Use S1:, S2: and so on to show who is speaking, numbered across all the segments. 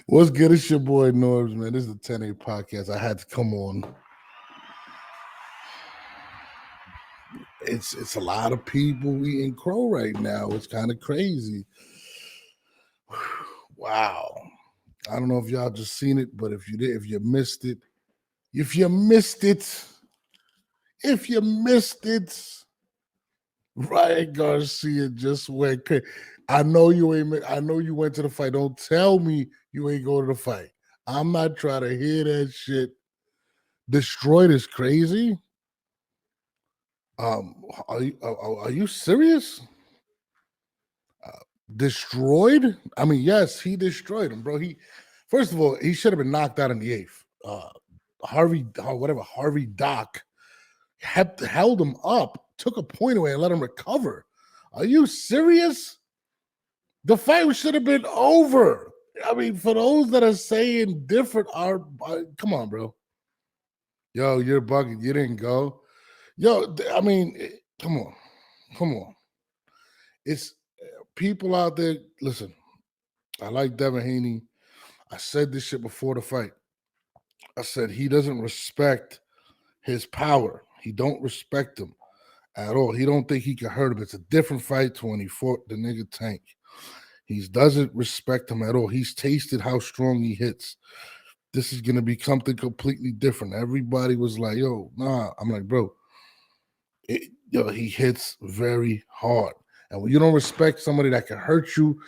S1: What's good? It's your boy Norbs, man. This is the 10A podcast. I had to come on. It's a lot of people eating crow right now. It's kind of crazy. Wow. I don't know if y'all just seen it, but if you did, if you missed it, Ryan Garcia just went crazy. I know you ain't. I know you went to the fight. Don't tell me you ain't go to the fight. I'm not trying to hear that shit. Destroyed is crazy. Are you serious? Destroyed? I mean, yes, he destroyed him, bro. First of all, he should have been knocked out in the eighth. Harvey Doc held him up, took a point away, and let him recover. Are you serious? The fight should have been over. I mean, for those that are saying different, come on, bro. Yo, you're bugging. You didn't go. Yo, I mean, come on. It's people out there. Listen, I like Devin Haney. I said this shit before the fight. I said he doesn't respect his power. He don't respect him at all. He don't think he can hurt him. It's a different fight to when he fought the nigga Tank. He doesn't respect him at all. He's tasted how strong he hits. This is going to be something completely different. Everybody was like, yo, nah. I'm like, bro, he hits very hard. And when you don't respect somebody that can hurt you,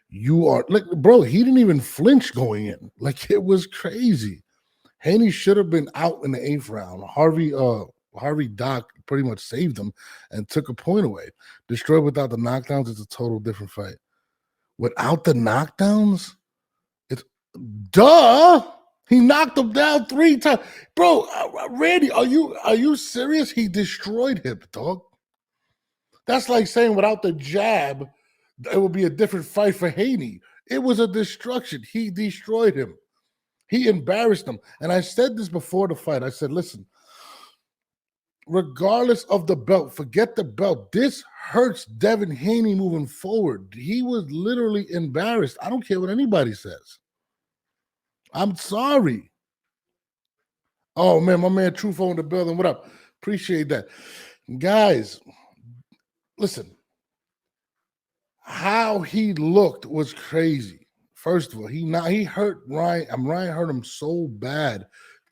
S1: you are like, bro, he didn't even flinch going in. Like, it was crazy. Haney should have been out in the eighth round. Harvey Doc pretty much saved him and took a point away. Destroyed without the knockdowns is a total different fight. Without the knockdowns, it's duh. He knocked him down 3 times. Bro, Randy, are you serious? He destroyed him, dog. That's like saying without the jab, it would be a different fight for Haney. It was a destruction. He destroyed him. He embarrassed him. And I said this before the fight. I said, listen, regardless of the belt, forget the belt. This hurts Devin Haney moving forward. He was literally embarrassed. I don't care what anybody says. I'm sorry. Oh, man, my man Trufo in the building. What up? Appreciate that. Guys, listen. How he looked was crazy. First of all, he hurt Ryan. Ryan hurt him so bad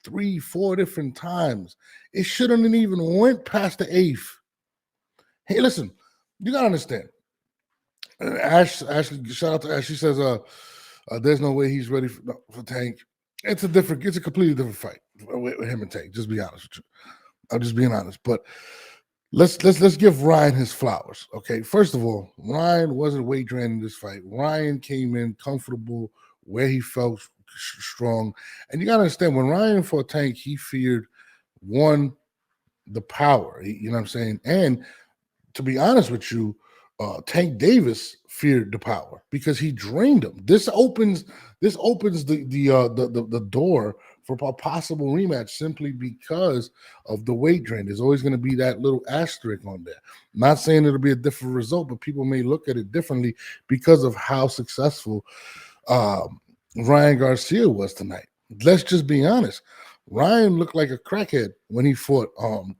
S1: 3-4 different times. It shouldn't have even went past the eighth. Hey, listen, you gotta understand. Ashley, shout out to Ash. She says, there's no way he's ready for Tank. It's a completely different fight with him and Tank. Just be honest with you. I'm just being honest. But let's give Ryan his flowers. Okay. First of all, Ryan wasn't weight draining this fight. Ryan came in comfortable where he felt strong. And you gotta understand, when Ryan fought Tank, he feared the power. You know what I'm saying? And to be honest with you, Tank Davis feared the power because he drained him. This opens the door for a possible rematch simply because of the weight drain. There's always going to be that little asterisk on there. Not saying it'll be a different result, but people may look at it differently because of how successful Ryan Garcia was tonight. Let's just be honest. Ryan looked like a crackhead when he fought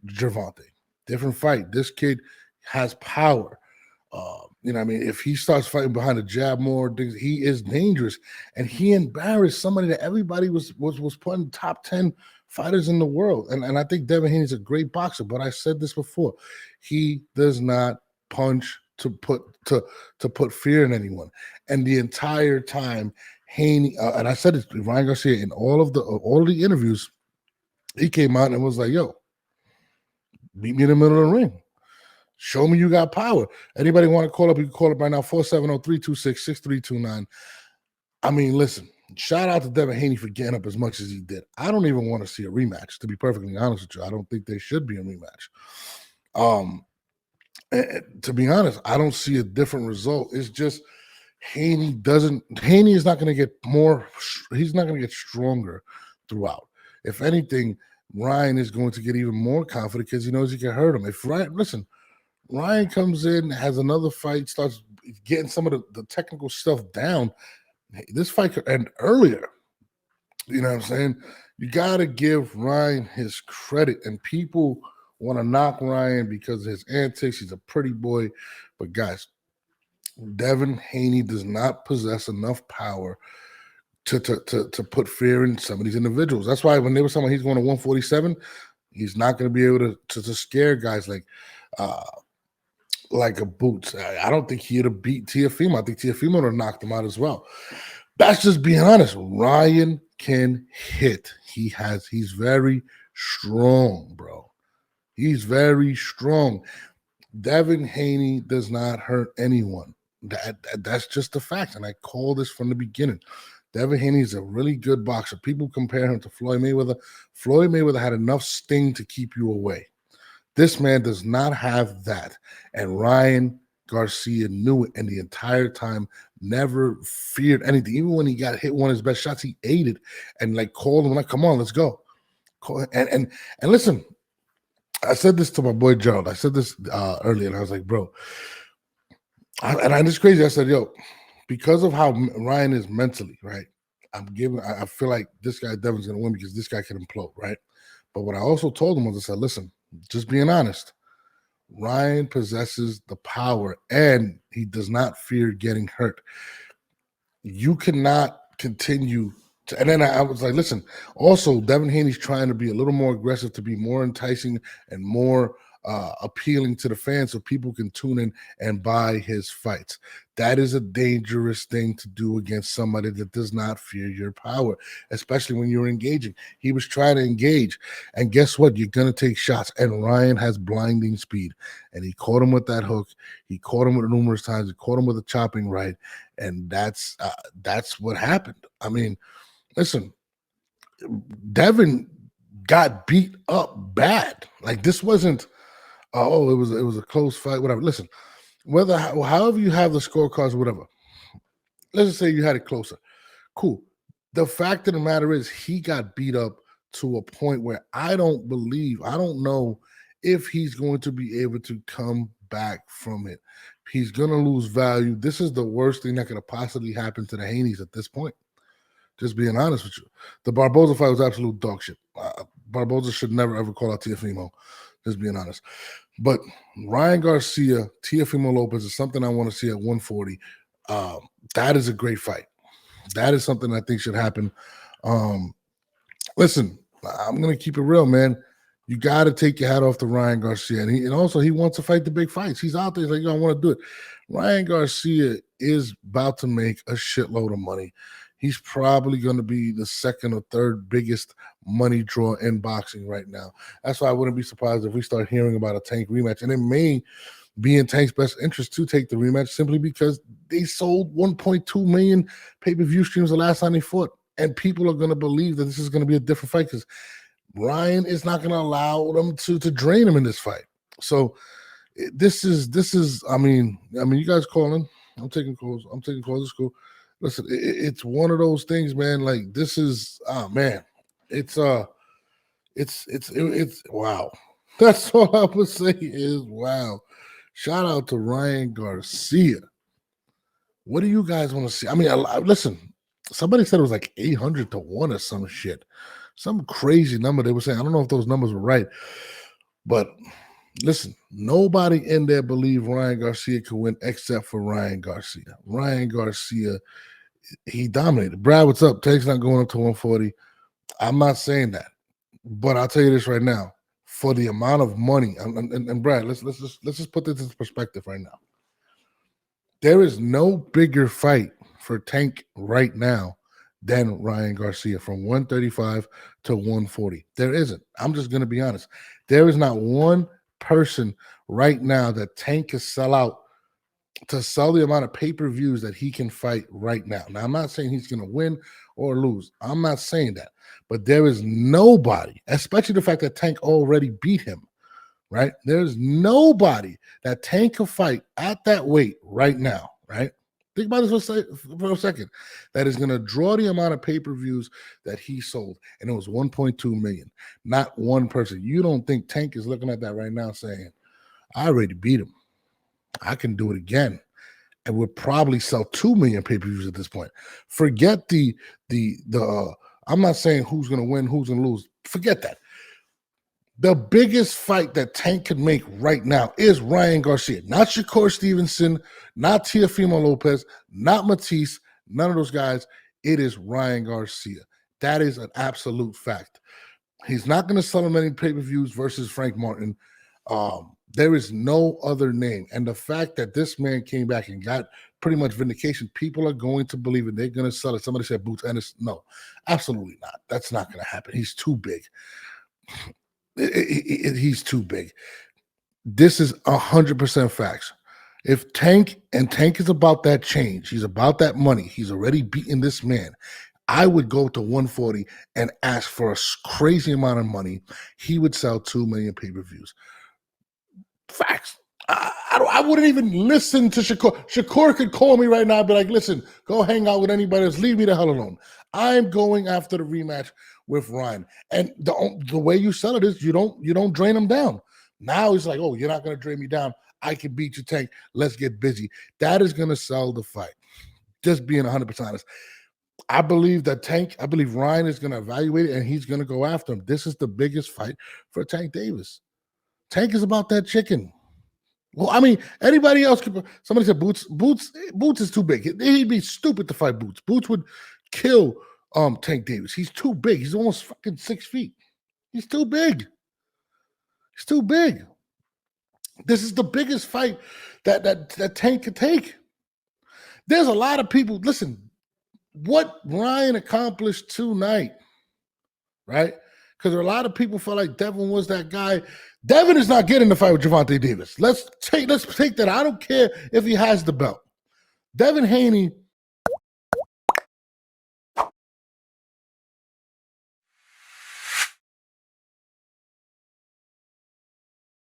S1: Gervonta. Different fight. This kid has power. You know what I mean? If he starts fighting behind the jab more, he is dangerous. And he embarrassed somebody that everybody was putting top 10 fighters in the world. And I think Devin Haney's a great boxer, but I said this before. He does not punch to put fear in anyone. And the entire time, Haney, and I said it, Ryan Garcia, in all of the interviews, he came out and was like, yo, meet me in the middle of the ring. Show me you got power. Anybody want to call up, you can call up right now, 470-326-6329. I mean, listen, shout out to Devin Haney for getting up as much as he did. I don't even want to see a rematch, to be perfectly honest with you. I don't think there should be a rematch. To be honest, I don't see a different result. It's just Haney is not going to get he's not going to get stronger throughout. If anything, Ryan is going to get even more confident because he knows he can hurt him. Ryan comes in, has another fight, starts getting some of the technical stuff down, this fight could end earlier. You know what I'm saying? You got to give Ryan his credit, and people want to knock Ryan because of his antics. He's a pretty boy, but guys, Devin Haney does not possess enough power to put fear in some of these individuals. That's why when they were saying he's going to 147, he's not going to be able to scare guys uh like a Boots. I don't think he'd have beat Teofimo. I think Teofimo would have knocked him out as well. That's just being honest. Ryan can hit. He's very strong, bro. He's very strong. Devin Haney does not hurt anyone. That's just a fact. And I call this from the beginning. Devin Haney is a really good boxer. People compare him to Floyd Mayweather. Floyd Mayweather had enough sting to keep you away. This man does not have that. And Ryan Garcia knew it, and the entire time never feared anything. Even when he got hit one of his best shots, he ate it and like called him like, "Come on, let's go." And listen, I said this to my boy Gerald. I said this earlier, and I was like, "Bro," and it's crazy. I said, "Yo, because of how Ryan is mentally, right? I feel like this guy Devin's gonna win because this guy can implode, right?" But what I also told him was, I said, "Listen, just being honest, Ryan possesses the power and he does not fear getting hurt. You cannot continue to," and then I was like, listen, also Devin Haney's trying to be a little more aggressive, to be more enticing and more appealing to the fans so people can tune in and buy his fights. That is a dangerous thing to do against somebody that does not fear your power, especially when you're engaging. He was trying to engage, and guess what? You're going to take shots, and Ryan has blinding speed, and he caught him with that hook. He caught him with it numerous times. He caught him with a chopping right, and that's what happened. I mean, listen, Devin got beat up bad. Like, this wasn't, oh, it was a close fight, whatever. Listen, however you have the scorecards or whatever, let's just say you had it closer. Cool. The fact of the matter is he got beat up to a point where I don't know if he's going to be able to come back from it. He's going to lose value. This is the worst thing that could have possibly happened to the Haneys at this point. Just being honest with you. The Barboza fight was absolute dog shit. Barboza should never, ever call out Teofimo. Just being honest. But Ryan Garcia, Teofimo Lopez is something I want to see at 140. That is a great fight. That is something I think should happen. Listen, I'm going to keep it real, man. You got to take your hat off to Ryan Garcia. And also he wants to fight the big fights. He's out there. He's like, yo, I want to do it. Ryan Garcia is about to make a shitload of money. He's probably going to be the second or third biggest money draw in boxing right now. That's why I wouldn't be surprised if we start hearing about a Tank rematch. And it may be in Tank's best interest to take the rematch simply because they sold 1.2 million pay-per-view streams the last time they fought. And people are going to believe that this is going to be a different fight because Ryan is not going to allow them to drain him in this fight. So this is. I mean, you guys calling? I'm taking calls. It's cool. Listen, it's one of those things, man. Like, this is, man, it's wow. That's all I would say is wow. Shout out to Ryan Garcia. What do you guys want to see? I mean, listen, somebody said it was like 800 to 1 or some shit. Some crazy number they were saying. I don't know if those numbers were right, but listen, nobody in there believed Ryan Garcia could win except for Ryan Garcia. Ryan Garcia, he dominated. Brad, what's up? Tank's not going up to 140. I'm not saying that, but I'll tell you this right now: for the amount of money, and Brad, let's just put this into perspective right now. There is no bigger fight for Tank right now than Ryan Garcia from 135 to 140. There isn't. I'm just going to be honest. There is not one person right now that Tank can sell out to sell the amount of pay-per-views that he can fight right now. Now, I'm not saying he's going to win or lose. I'm not saying that. But there is nobody, especially the fact that Tank already beat him, right? There's nobody that Tank can fight at that weight right now, right? Think about this for a second. That is going to draw the amount of pay-per-views that he sold, and it was 1.2 million. Not one person. You don't think Tank is looking at that right now saying, I already beat him. I can do it again. and would probably sell 2 million pay-per-views at this point. Forget the I'm not saying who's going to win, who's going to lose. Forget that. The biggest fight that Tank can make right now is Ryan Garcia, not Shakur Stevenson, not Teofimo Lopez, not Matisse, none of those guys. It is Ryan Garcia. That is an absolute fact. He's not going to sell him any pay-per-views versus Frank Martin. There is no other name. And the fact that this man came back and got pretty much vindication, people are going to believe it. They're going to sell it. Somebody said Boots Ennis. No, absolutely not. That's not going to happen. He's too big. He's too big. This is 100% facts. If Tank is about that change, he's about that money. He's already beaten this man. I would go to 140 and ask for a crazy amount of money. He would sell 2 million pay-per-views. Facts. I wouldn't even listen to Shakur. Shakur could call me right now and be like, listen, go hang out with anybody else. Leave me the hell alone. I'm going after the rematch with Ryan. And the way you sell it is you don't drain him down. Now he's like, oh, you're not going to drain me down. I can beat you, Tank. Let's get busy. That is going to sell the fight. Just being 100% honest. I believe Ryan is going to evaluate it and he's going to go after him. This is the biggest fight for Tank Davis. Tank is about that chicken. Well, I mean, anybody else could. Somebody said Boots is too big. He'd be stupid to fight Boots. Boots would kill Tank Davis. He's too big. He's almost fucking 6 feet. He's too big. He's too big. This is the biggest fight that Tank could take. There's a lot of people. Listen, what Ryan accomplished tonight, right? Because there are a lot of people felt like Devin was that guy. Devin is not getting the fight with Gervonta Davis. Let's take that. I don't care if he has the belt. Devin Haney